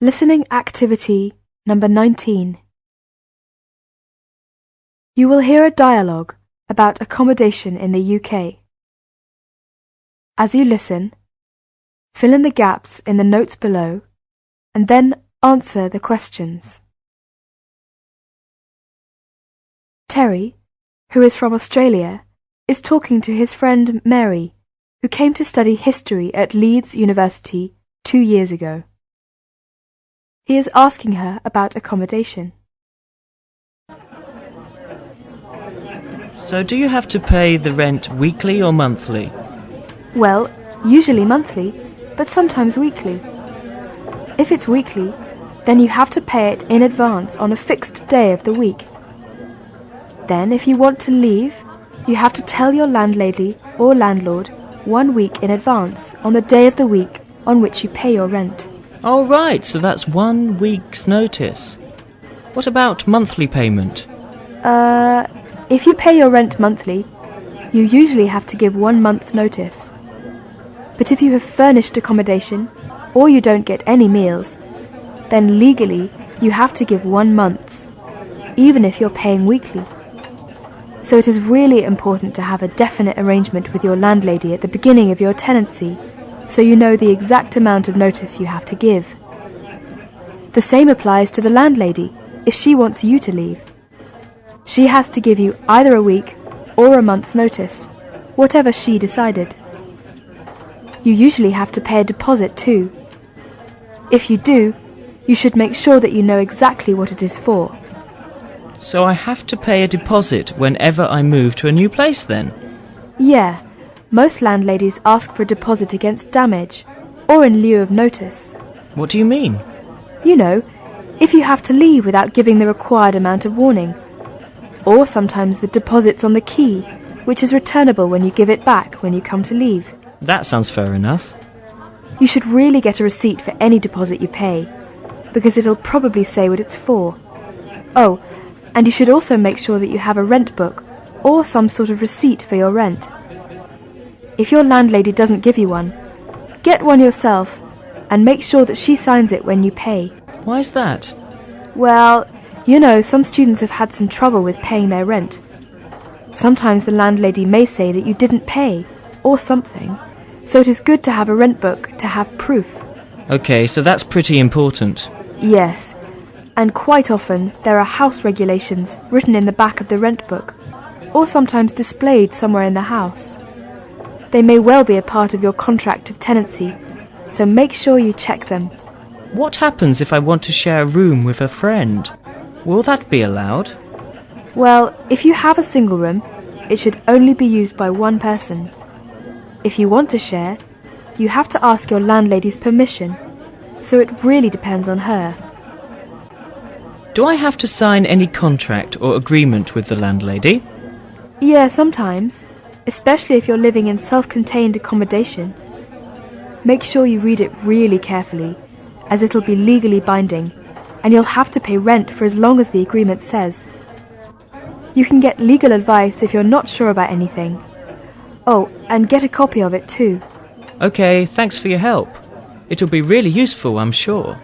Listening activity number 19. You will hear a dialogue about accommodation in the UK. As you listen, fill in the gaps in the notes below and then answer the questions. Terry, who is from Australia, is talking to his friend Mary, who came to study history at Leeds University 2 years ago. He is asking her about accommodation. So do you have to pay the rent weekly or monthly? Well, usually monthly, but sometimes weekly. If it's weekly, then you have to pay it in advance on a fixed day of the week. Then, if you want to leave, you have to tell your landlady or landlord 1 week in advance on the day of the week on which you pay your rent. Oh, right, so that's 1 week's notice. What about monthly payment? If you pay your rent monthly, you usually have to give 1 month's notice. But if you have furnished accommodation, or you don't get any meals, then legally you have to give 1 month's, even if you're paying weekly. So it is really important to have a definite arrangement with your landlady at the beginning of your tenancy, so you know the exact amount of notice you have to give. The same applies to the landlady if she wants you to leave. She has to give you either a week or a month's notice, whatever she decided. You usually have to pay a deposit too. If you do, you should make sure that you know exactly what it is for. So I have to pay a deposit whenever I move to a new place then? Yeah, most landladies ask for a deposit against damage, or in lieu of notice. What do you mean? You know, if you have to leave without giving the required amount of warning. Or sometimes the deposit's on the key, which is returnable when you give it back when you come to leave. That sounds fair enough. You should really get a receipt for any deposit you pay, because it'll probably say what it's for. Oh, and you should also make sure that you have a rent book, or some sort of receipt for your rent. If your landlady doesn't give you one, get one yourself, and make sure that she signs it when you pay. Why is that? Well, you know, some students have had some trouble with paying their rent. Sometimes the landlady may say that you didn't pay, or something, so it is good to have a rent book to have proof. Okay, so that's pretty important. Yes, and quite often there are house regulations written in the back of the rent book, or sometimes displayed somewhere in the house. They may well be a part of your contract of tenancy, so make sure you check them. What happens if I want to share a room with a friend? Will that be allowed? Well, if you have a single room, it should only be used by one person. If you want to share, you have to ask your landlady's permission, so it really depends on her. Do I have to sign any contract or agreement with the landlady? Yeah, sometimes, especially if you're living in self-contained accommodation. Make sure you read it really carefully, as it'll be legally binding, and you'll have to pay rent for as long as the agreement says. You can get legal advice if you're not sure about anything. Oh, and get a copy of it too. Okay, thanks for your help. It'll be really useful, I'm sure.